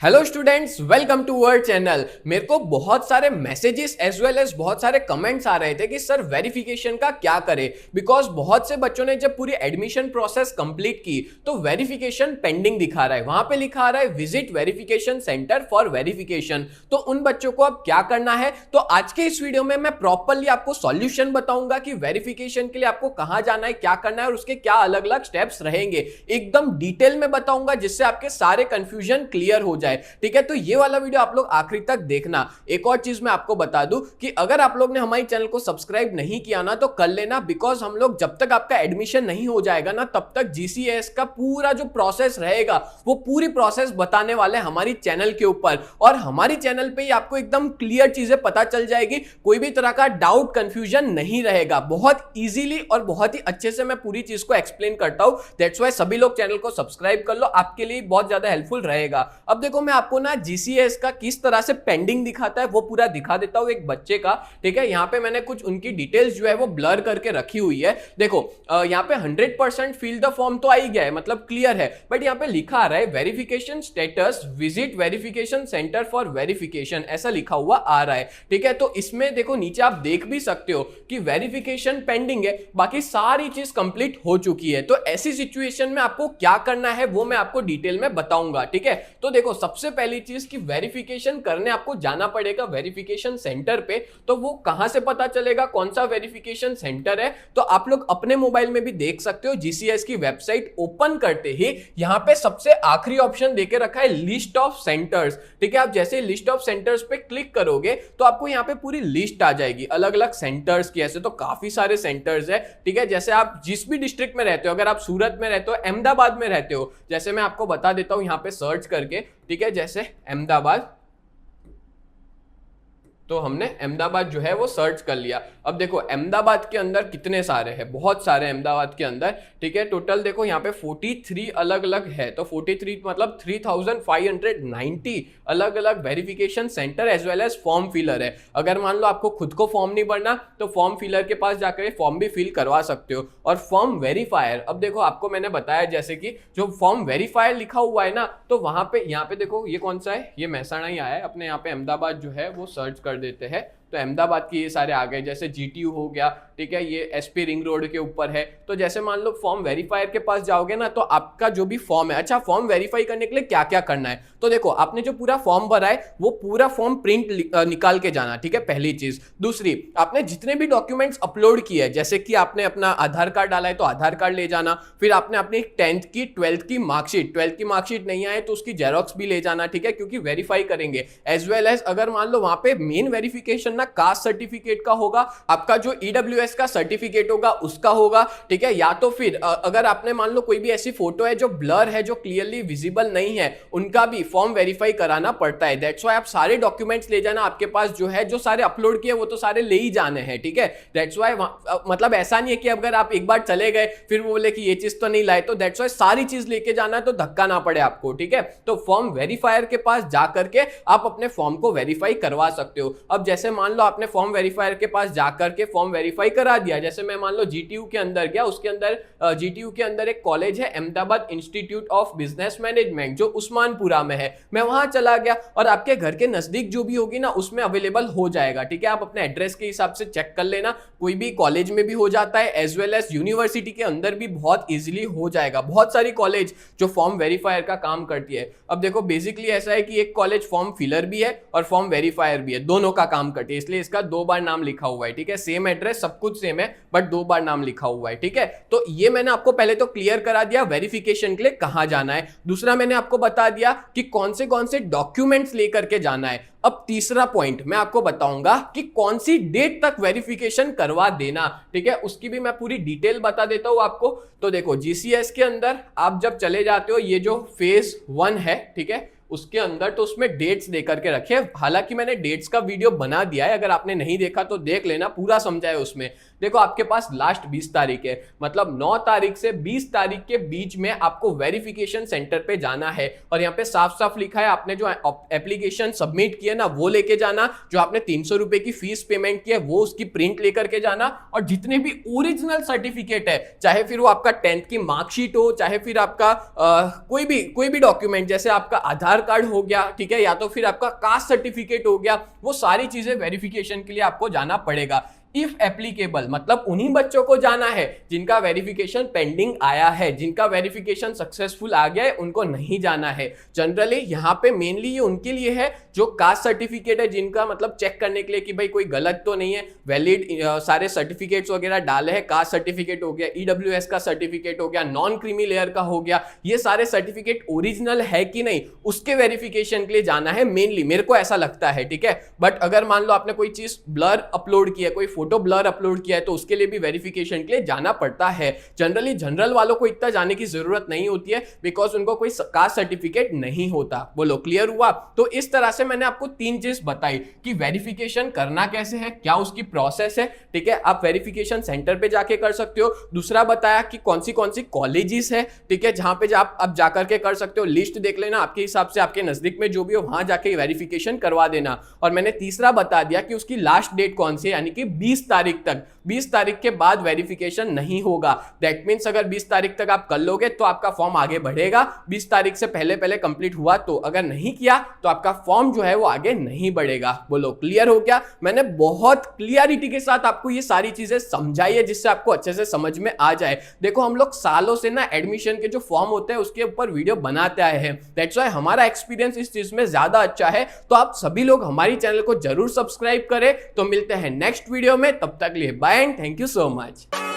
Hello students, welcome to our channel. मेरे को बहुत सारे मैसेजेस एज वेल एज बहुत सारे कमेंट्स आ रहे थे कि सर वेरिफिकेशन का क्या करें, बिकॉज बहुत से बच्चों ने जब पूरी एडमिशन प्रोसेस कंप्लीट की तो वेरिफिकेशन पेंडिंग दिखा रहा है, वहां पे लिखा रहा है visit verification centre for verification. तो उन बच्चों को अब क्या करना है, तो आज के इस वीडियो में मैं प्रॉपरली आपको सॉल्यूशन बताऊंगा कि वेरिफिकेशन के लिए आपको कहां जाना है, क्या करना है और उसके क्या अलग अलग स्टेप्स रहेंगे। एकदम डिटेल में बताऊंगा जिससे आपके सारे कंफ्यूजन क्लियर हो जाए। ठीक है, तो ये वाला वीडियो आप लोग आखिरी तक देखना। एक और चीज मैं आपको बता दूं कि अगर आप लोग ने हमारे चैनल को सब्सक्राइब नहीं किया ना तो कर लेना, बिकॉज हम लोग जब तक आपका एडमिशन नहीं हो जाएगा ना तब तक जीसीएस का पूरा जो प्रोसेस रहेगा वो पूरी प्रोसेस बताने वाले हमारी चैनल के ऊपर, और हमारी चैनल पे ही आपको एकदम क्लियर चीजें पता चल जाएगी, कोई भी तरह का डाउट कंफ्यूजन नहीं रहेगा। बहुत इजीली और बहुत ही अच्छे से मैं पूरी चीज को एक्सप्लेन करता हूं। दैट्स व्हाई सभी लोग चैनल को सब्सक्राइब कर लो, आपके लिए बहुत ज्यादा हेल्पफुल रहेगा। अब देखो मैं आपको ना जीसीएस का किस तरह से पेंडिंग दिखाता है वो पूरा दिखा देता हूं एक बच्चे का। ठीक है, यहां पे मैंने कुछ उनकी डिटेल्स जो है वो ब्लर करके रखी हुई है। देखो यहां पे 100% फिल द फॉर्म तो आ ही गया है, मतलब क्लियर है, बट यहां पे लिखा आ रहा है verification status visit verification centre for verification, ऐसा लिखा हुआ आ रहा है। ठीक है, तो इसमें देखो नीचे आप देख भी सकते हो कि वेरिफिकेशन पेंडिंग है, बाकी सारी चीज कंप्लीट हो चुकी है। तो ऐसी सिचुएशन में आपको क्या करना है वो मैं आपको डिटेल में बताऊंगा। ठीक है, तो देखो सबसे पहली चीज कि वेरिफिकेशन करने आपको जाना पड़ेगा वेरिफिकेशन सेंटर पे। तो वो कहां से पता चलेगा कौन सा वेरिफिकेशन सेंटर है, तो आप लोग अपने मोबाइल में भी देख सकते हो। जीसीएस की वेबसाइट ओपन करते ही यहां पे सबसे आखिरी ऑप्शन देके रखा है लिस्ट ऑफ सेंटर्स। ठीक है, आप जैसे लिस्ट ऑफ सेंटर्स पे क्लिक करोगे तो आपको यहां पे पूरी लिस्ट आ जाएगी अलग अलग सेंटर्स की। ऐसे तो काफी सारे सेंटर्स है। ठीक है, जैसे आप जिस भी डिस्ट्रिक्ट में रहते हो, अगर आप सूरत में रहते हो, अहमदाबाद में रहते हो, जैसे मैं आपको बता देता हूं यहां पे सर्च करके। ठीक है, जैसे अहमदाबाद, तो हमने अहमदाबाद जो है वो सर्च कर लिया। अब देखो अहमदाबाद के अंदर कितने सारे हैं, बहुत सारे अहमदाबाद के अंदर। ठीक है, टोटल देखो यहाँ पे 43 अलग अलग है, तो 43 मतलब 3590 अलग अलग verification centre as well as form filler है। अगर मान लो आपको खुद को फॉर्म नहीं भरना तो फॉर्म फिलर के पास जाकर फॉर्म भी फिल करवा सकते हो। और फॉर्म वेरीफायर, अब देखो आपको मैंने बताया जैसे कि जो फॉर्म वेरीफायर लिखा हुआ है ना, तो वहां पे यहाँ पे देखो ये कौन सा है, ये महसाणा ही आया है। अपने यहाँ पे अहमदाबाद जो है वो सर्च कर देते हैं तो अहमदाबाद के ये सारे आ गए, जैसे जीटीयू हो गया। ठीक है, ये एसपी रिंग रोड के ऊपर है। तो जैसे मान लो फॉर्म वेरीफायर के पास जाओगे ना तो आपका जो भी फॉर्म है, अच्छा फॉर्म वेरीफाई करने के लिए क्या क्या करना है, तो देखो आपने जो पूरा फॉर्म भरा है वो पूरा फॉर्म प्रिंट निकाल के जाना। ठीक है, पहली चीज। दूसरी, आपने जितने भी डॉक्यूमेंट्स अपलोड किए हैं, जैसे कि आपने अपना आधार कार्ड डाला है तो आधार कार्ड ले जाना, फिर आपने अपनी 10th की 12th की मार्कशीट, 12th की मार्कशीट नहीं आए तो उसकी जेरोक्स भी ले जाना। ठीक है, क्योंकि वेरीफाई करेंगे। एज वेल एज अगर मान लो वहां पे मेन वेरिफिकेशन ना कास्ट सर्टिफिकेट का होगा, आपका जो ईडब्ल्यूएस का सर्टिफिकेट होगा उसका होगा। ठीक है, या तो फिर अगर आपने मान लो कोई भी ऐसी फोटो है जो ब्लर है, जो क्लियरली विजिबल नहीं है, उनका भी फॉर्म वेरीफाई कराना पड़ता है। दैट्स व्हाई आप सारे डॉक्यूमेंट्स ले जाना, आपके पास जो है जो सारे अपलोड किए वो तो सारे ले ही जाने हैं। ठीक है, दैट्स व्हाई मतलब ऐसा नहीं है कि अगर आप एक बार चले गए फिर वो बोले कि ये चीज तो नहीं लाए, तो दैट्स व्हाई सारी चीज लेके जाना है तो धक्का ना पड़े आपको। ठीक है, तो फॉर्म वेरीफायर के पास जाकर के आप अपने फॉर्म को वेरीफाई करवा सकते हो। अब जैसे मान लो आपने फॉर्म वेरीफायर के पास जाकर के फॉर्म वेरीफाई करा दिया, जैसे मैं मान लो जीटीयू के अंदर गया, उसके अंदर जीटीयू के अंदर एक कॉलेज है Ahmedabad institute of business management जो उस्मानपुरा में है, मैं वहां चला गया और आपके घर के नजदीक जो भी होगी ना उसमें अवेलेबल हो जाएगा। ठीक है, आप अपने एड्रेस के हिसाब से चेक कर लेना, कोई भी कॉलेज में भी हो जाता है एज वेल एज यूनिवर्सिटी के अंदर भी बहुत इजीली हो जाएगा। बहुत सारी कॉलेज जो फॉर्म वेरीफायर का काम करती है। अब देखो बेसिकली ऐसा है कि एक कॉलेज फॉर्म फिलर भी है और फॉर्म वेरीफायर भी है, दोनों का काम करती है, इसलिए इसका 2 बार नाम लिखा हुआ है। ठीक है, सेम एड्रेस सब कुछ सेम है बट 2 बार नाम लिखा हुआ है। ठीक है, तो ये मैंने आपको पहले तो क्लियर करा दिया वेरिफिकेशन के लिए कहां जाना है। दूसरा मैंने आपको बता दिया कि कौन से डॉक्यूमेंट्स लेकर के जाना है। अब तीसरा पॉइंट मैं आपको बताऊंगा कि कौन सी डेट तक वेरिफिकेशन करवा देना। ठीक है, उसकी भी मैं पूरी डिटेल बता देता हूं आपको। तो देखो जीसीएस के अंदर आप जब चले जाते हो, ये जो फेज 1 है, ठीक है, उसके अंदर तो उसमें डेट्स देकर के रखे। हालांकि मैंने डेट्स का वीडियो बना दिया है, अगर आपने नहीं देखा तो देख लेना, पूरा समझा है उसमें। देखो आपके पास लास्ट 20 तारीख है, मतलब 9 तारीख से 20 तारीख के बीच में आपको वेरिफिकेशन सेंटर पे जाना है। और यहाँ पे साफ साफ लिखा है आपने जो एप्लीकेशन सबमिट किया ना वो लेके जाना, जो आपने 300 रुपए की फीस पेमेंट की है वो उसकी प्रिंट लेकर के जाना, और जितने भी ओरिजिनल सर्टिफिकेट है, चाहे फिर वो आपका 10th की मार्कशीट हो, चाहे फिर आपका कोई भी डॉक्यूमेंट, जैसे आपका आधार कार्ड हो गया, ठीक है, या तो फिर आपका कास्ट सर्टिफिकेट हो गया, वो सारी चीजें वेरिफिकेशन के लिए आपको जाना पड़ेगा। इफ एप्लीकेबल मतलब उन्हीं बच्चों को जाना है जिनका वेरिफिकेशन पेंडिंग आया है, जिनका वेरिफिकेशन सक्सेसफुल आ गया है उनको नहीं जाना है। जनरली यहाँ पे मेनली ये उनके लिए है जो कास्ट सर्टिफिकेट है, जिनका मतलब चेक करने के लिए कि भाई कोई गलत तो नहीं है, वैलिड सारे सर्टिफिकेट्स वगैरह डाले हैं, कास्ट सर्टिफिकेट हो गया, ईडब्ल्यूएस का सर्टिफिकेट हो गया, नॉन क्रीमी लेयर का हो गया, ये सारे सर्टिफिकेट ओरिजिनल है कि नहीं उसके वेरिफिकेशन के लिए जाना है मेनली, मेरे को ऐसा लगता है, ठीक है। बट अगर मान लो आपने कोई चीज ब्लर अपलोड किया, कोई फोटो ब्लर अपलोड किया है, तो उसके लिए भी वेरिफिकेशन के लिए जाना पड़ता है। जनरली जनरल वालों को इतना जाने की जरूरत नहीं होती है, बिकॉज उनको कोई कास्ट सर्टिफिकेट नहीं होता। बोलो क्लियर हुआ? तो इस तरह से मैंने आपको 3 चीज बताई कि वेरिफिकेशन करना कैसे है, क्या उसकी प्रोसेस है, ठीक है, आप वेरिफिकेशन सेंटर पे जाके कर सकते हो। दूसरा बताया कि कौन सी कॉलेजेस है, ठीक है, जहां पे आप जाकर के कर सकते हो, लिस्ट देख लेना आपके हिसाब से, आपके नजदीक में जो भी हो वहां जाके वेरिफिकेशन करवा देना। और मैंने तीसरा बता दिया कि उसकी लास्ट डेट कौन सी है, यानी कि 20 तारीख तक, 20 तारीख के बाद वेरिफिकेशन नहीं होगा। दैट मींस अगर 20 तारीख तक आप कर लोगे तो आपका फॉर्म आगे बढ़ेगा, 20 तारीख से पहले कंप्लीट हुआ तो, अगर नहीं किया तो आपका फॉर्म जो है वो आगे नहीं बढ़ेगा। बोलो क्लियर हो गया? मैंने बहुत क्लियरिटी के साथ आपको ये सारी चीजें समझाई है जिससे आपको अच्छे से समझ में आ जाए। देखो हम लोग सालों से ना एडमिशन के जो फॉर्म होते हैं उसके ऊपर वीडियो बनाते आए हैं, दैट्स व्हाई हमारा एक्सपीरियंस इस चीज में ज्यादा अच्छा है। तो आप सभी लोग हमारी चैनल को जरूर सब्सक्राइब करें। तो मिलते हैं नेक्स्ट वीडियो में, तब तक लिए bye and thank you so much.